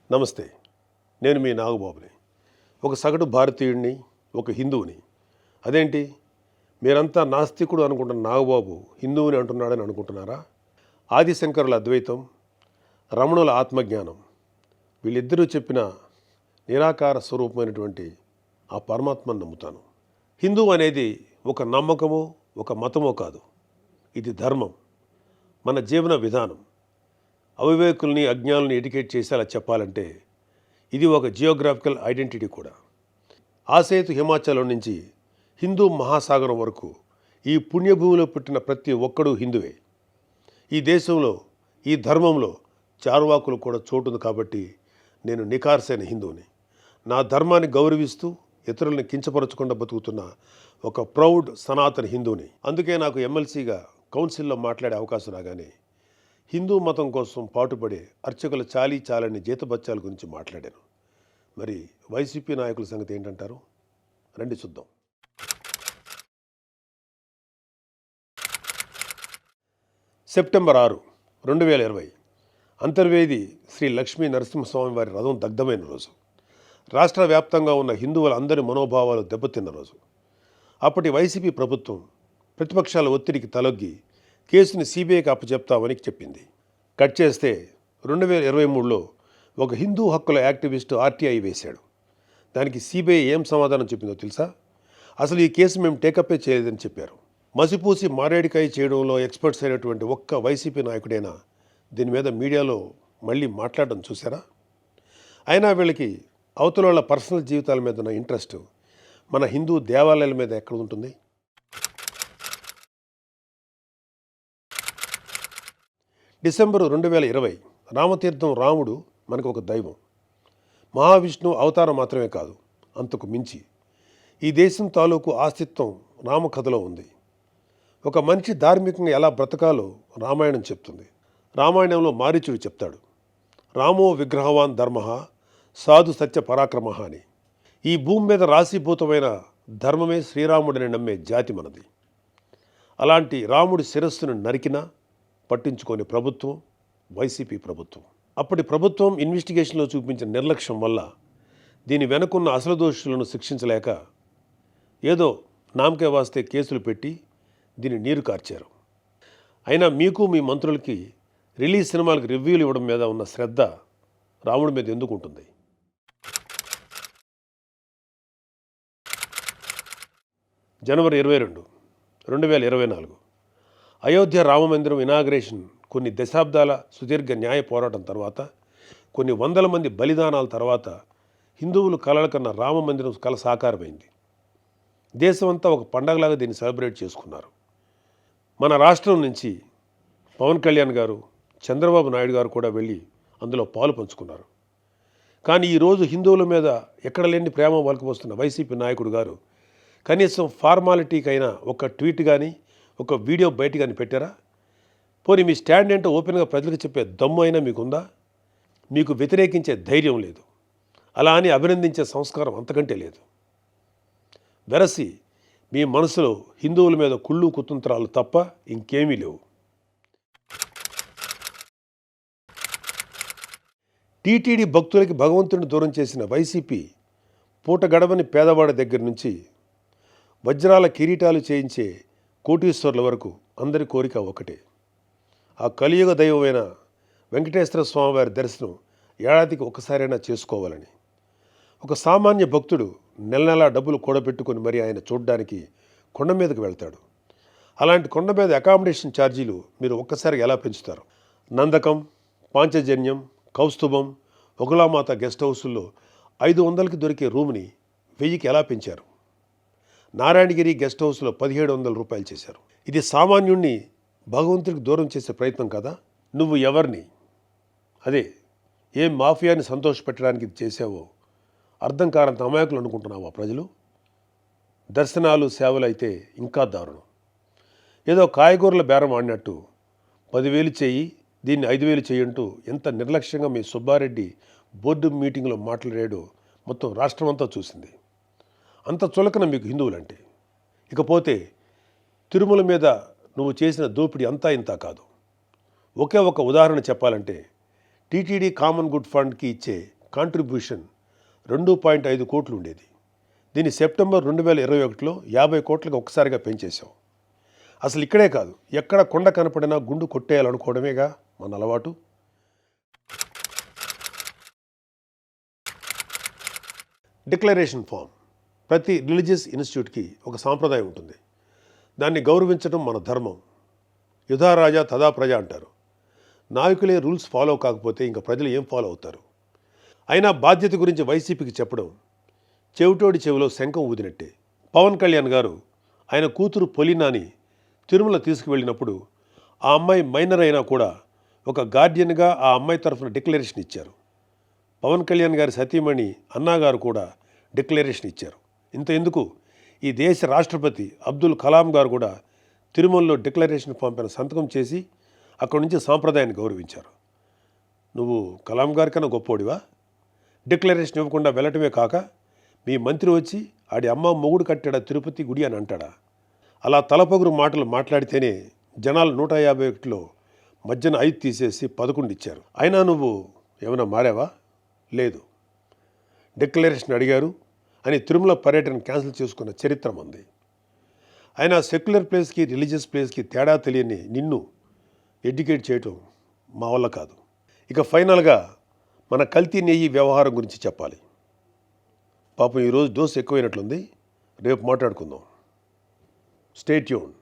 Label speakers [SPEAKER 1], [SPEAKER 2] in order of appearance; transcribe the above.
[SPEAKER 1] నమస్తే, నేను మీ నాగబాబుని. ఒక సగటు భారతీయుడిని, ఒక హిందువుని. అదేంటి మీరంతా నాస్తికుడు అనుకుంటున్న నాగబాబు హిందువుని అంటున్నాడని అనుకుంటున్నారా? ఆదిశంకరుల అద్వైతం, రమణుల ఆత్మజ్ఞానం, వీళ్ళిద్దరూ చెప్పిన నిరాకార స్వరూపమైనటువంటి ఆ పరమాత్మను నమ్ముతాను. హిందువు అనేది ఒక నమ్మకమో ఒక మతమో కాదు, ఇది ధర్మం, మన జీవన విధానం. అవివేకుల్ని అజ్ఞానుల్ని ఎడ్యుకేట్ చేసేలా చెప్పాలంటే ఇది ఒక జియోగ్రాఫికల్ ఐడెంటిటీ కూడా. ఆసేతు హిమాచలం నుంచి హిందూ మహాసాగరం వరకు ఈ పుణ్యభూమిలో పుట్టిన ప్రతి ఒక్కడూ హిందువే. ఈ దేశంలో, ఈ ధర్మంలో చార్వాకులు కూడా చోటుంది. కాబట్టి నేను నికార్సైన హిందువుని. నా ధర్మాన్ని గౌరవిస్తూ ఇతరులను కించపరచకుండా బతుకుతున్న ఒక ప్రౌడ్ సనాతన హిందువుని. అందుకే నాకు ఎమ్మెల్సీగా కౌన్సిల్లో మాట్లాడే అవకాశం రాగానే హిందూ మతం కోసం పాటుపడే అర్చకుల చాలని జీతబత్యాల గురించి మాట్లాడాను. మరి వైసీపీ నాయకుల సంగతి ఏంటంటారు? రండి చూద్దాం. సెప్టెంబర్ 6, 2020 అంతర్వేది శ్రీ లక్ష్మీ నరసింహస్వామి వారి రథం దగ్ధమైన రోజు. రాష్ట్ర వ్యాప్తంగా ఉన్న హిందువులందరి మనోభావాలు దెబ్బతిన్న రోజు. అప్పటి వైసీపీ ప్రభుత్వం ప్రతిపక్షాల ఒత్తిడికి తలొగ్గి కేసుని సిబిఐకి అప్పచెప్తామని చెప్పింది. కట్ చేస్తే 2023లో ఒక హిందూ హక్కుల యాక్టివిస్టు ఆర్టీఐ వేశాడు. దానికి సిబిఐ ఏం సమాధానం చెప్పిందో తెలుసా? అసలు ఈ కేసు మేము టేకప్పే చేయలేదని చెప్పారు. మసిపూసి మారేడికాయ చేయడంలో ఎక్స్పర్ట్స్ అయినటువంటి ఒక్క వైసీపీ నాయకుడైనా దీని మీద మీడియాలో మళ్ళీ మాట్లాడడం చూసారా? అయినా వీళ్ళకి అవతల వాళ్ళ పర్సనల్ జీవితాల మీద ఉన్న ఇంట్రెస్ట్ మన హిందూ దేవాలయాల మీద ఎక్కడ ఉంటుంది? డిసెంబరు 2020 రామతీర్థం రాముడు మనకు ఒక దైవం. మహావిష్ణువు అవతారం మాత్రమే కాదు, అంతకు మించి. ఈ దేశం తాలూకు ఆస్తిత్వం రామకథలో ఉంది. ఒక మనిషి ధార్మికంగా ఎలా బ్రతకాలో రామాయణం చెప్తుంది. రామాయణంలో మారీచుడు చెప్తాడు, రామో విగ్రహవాన్ ధర్మ సాధు సత్య పరాక్రమ అని. ఈ భూమి మీద రాశీభూతమైన ధర్మమే శ్రీరాముడిని నమ్మే జాతి మనది. అలాంటి రాముడి శిరస్సును నరికినా పట్టించుకోని ప్రభుత్వం వైసీపీ ప్రభుత్వం. అప్పటి ప్రభుత్వం ఇన్వెస్టిగేషన్లో చూపించిన నిర్లక్ష్యం వల్ల దీని వెనుకున్న అసలు దోషులను శిక్షించలేక ఏదో నామకే వాస్తే కేసులు పెట్టి దీన్ని నీరు కార్చారు. అయినా మీకు మీ మంత్రులకి రిలీజ్ సినిమాలకు రివ్యూలు ఇవ్వడం మీద ఉన్న శ్రద్ధ రాముడి మీద ఎందుకు ఉంటుంది? జనవరి 22, 2024 అయోధ్య రామమందిరం ఇనాగ్రేషన్ కొన్ని దశాబ్దాల సుదీర్ఘ న్యాయ పోరాటం తర్వాత, కొన్ని వందల మంది బలిదానాల తర్వాత హిందువులు కలలు కన్న రామమందిరం కల సాకారమైంది. దేశమంతా ఒక పండగలాగా దీన్ని సెలబ్రేట్ చేసుకున్నారు. మన రాష్ట్రం నుంచి పవన్ కళ్యాణ్ గారు, చంద్రబాబు నాయుడు గారు కూడా వెళ్ళి అందులో పాలు పంచుకున్నారు. కానీ ఈరోజు హిందువుల మీద ఎక్కడ లేని ప్రేమ వలకపోస్తున్న వైసీపీ నాయకుడు గారు కనీసం ఫార్మాలిటీకైనా ఒక ట్వీట్ కానీ ఒక వీడియో బయట కానీ పెట్టారా? పోనీ మీ స్టాండ్ ఏంటో ఓపెన్గా ప్రజలకు చెప్పే దమ్ము అయినా మీకుందా? మీకు వ్యతిరేకించే ధైర్యం లేదు. అలా అని అభినందించే సంస్కారం అంతకంటే లేదు. వెరసి మీ మనసులో హిందువుల మీద కుళ్ళు కుతంత్రాలు తప్ప ఇంకేమీ లేవు. టీటీడీ భక్తులకి భగవంతుడిని దూరం చేసిన వైసీపీ పూట గడవని పేదవాడి దగ్గర నుంచి వజ్రాల కిరీటాలు చేయించే కోటీశ్వర్ల వరకు అందరి కోరిక ఒకటే, ఆ కలియుగ దైవమైన వెంకటేశ్వర స్వామివారి దర్శనం ఏడాదికి ఒకసారైనా చేసుకోవాలని. ఒక సామాన్య భక్తుడు నెల డబ్బులు కూడబెట్టుకొని మరి ఆయన చూడడానికి కొండ మీదకి వెళ్తాడు. అలాంటి కొండ మీద అకామిడేషన్ ఛార్జీలు మీరు ఒక్కసారి ఎలా పెంచుతారు? నందకం, పాంచజన్యం, కౌస్తుభం, ఒకలామాత గెస్ట్ హౌసుల్లో 500కి దొరికే రూమ్ని 1000కి ఎలా పెంచారు? నారాయణగిరి గెస్ట్ హౌస్లో 1700 రూపాయలు చేశారు. ఇది సామాన్యుణ్ణి భగవంతుడికి దూరం చేసే ప్రయత్నం కదా? నువ్వు ఎవరిని, అదే ఏం మాఫియాని సంతోషపెట్టడానికి ఇది చేసావో అర్థం కానంత అమాయకులు అనుకుంటున్నావా ప్రజలు? దర్శనాలు సేవలు అయితే ఇంకా దారుణం. ఏదో కాయగూరల బేరం ఆడినట్టు 10,000 చెయ్యి, దీన్ని 5,000 చెయ్యంటూ ఎంత నిర్లక్ష్యంగా మీ సుబ్బారెడ్డి బోర్డు మీటింగ్లో మాట్లాడాడో మొత్తం రాష్ట్రమంతా చూసింది. అంత చులకన మీకు హిందువులంటే. ఇకపోతే తిరుమల మీద నువ్వు చేసిన దోపిడీ అంతా ఇంతా కాదు. ఒకే ఒక ఉదాహరణ చెప్పాలంటే టీటీడీ కామన్ గుడ్ ఫండ్కి ఇచ్చే కాంట్రిబ్యూషన్ 2.5 కోట్లు ఉండేది. దీన్ని సెప్టెంబర్ 2021లో 50 కోట్లకు ఒక్కసారిగా పెంచేశాం. అసలు ఇక్కడే కాదు, ఎక్కడ కొండ కనపడినా గుండు కొట్టేయాలనుకోవడమేగా మన అలవాటు. Declaration form. ప్రతి రిలీజియస్ ఇన్స్టిట్యూట్కి ఒక సాంప్రదాయం ఉంటుంది. దాన్ని గౌరవించడం మన ధర్మం. యుధా రాజా తదా ప్రజ అంటారు. నాయకులే రూల్స్ ఫాలో కాకపోతే ఇంకా ప్రజలు ఏం ఫాలో అవుతారు? అయినా బాధ్యత గురించి వైసీపీకి చెప్పడం చెవిటోడి చెవిలో శంఖం ఊదినట్టే. పవన్ కళ్యాణ్ గారు ఆయన కూతురు పొలినాని తిరుమల తీసుకువెళ్ళినప్పుడు ఆ అమ్మాయి మైనర్ అయినా కూడా ఒక గార్డియన్గా ఆ అమ్మాయి తరఫున డిక్లరేషన్ ఇచ్చారు. పవన్ కళ్యాణ్ గారి సతీమణి అన్నాగారు కూడా డిక్లరేషన్ ఇచ్చారు. ఇంత ఎందుకు, ఈ దేశ రాష్ట్రపతి అబ్దుల్ కలాం గారు కూడా తిరుమలలో డిక్లరేషన్ ఫామ్ పైన సంతకం చేసి అక్కడి నుంచి సాంప్రదాయాన్ని గౌరవించారు. నువ్వు కలాం గారి కన్నా గొప్పోడివా? డిక్లరేషన్ ఇవ్వకుండా వెళ్ళటమే కాక మీ మంత్రి వచ్చి ఆడి అమ్మ మొగుడు కట్టాడా తిరుపతి గుడి అని అంటాడా? అలా తలపొగురు మాటలు మాట్లాడితేనే జనాలు 151లో మధ్యన 5 తీసేసి 11 ఇచ్చారు. అయినా నువ్వు ఏమైనా మారావా? లేదు. డిక్లరేషన్ అడిగారు అని తిరుమల పర్యటన క్యాన్సిల్ చేసుకున్న చరిత్ర మంది. అయినా సెక్యులర్ ప్లేస్కి రిలీజియస్ ప్లేస్కి తేడా తెలియని నిన్ను ఎడ్యుకేట్ చేయటం మా వల్ల కాదు. ఇక ఫైనల్గా మన కల్తీ నెయ్యి వ్యవహారం గురించి చెప్పాలి. పాపం ఈరోజు డోస్ ఎక్కువైనట్లుంది. రేపు మాట్లాడుకుందాం. Stay tune.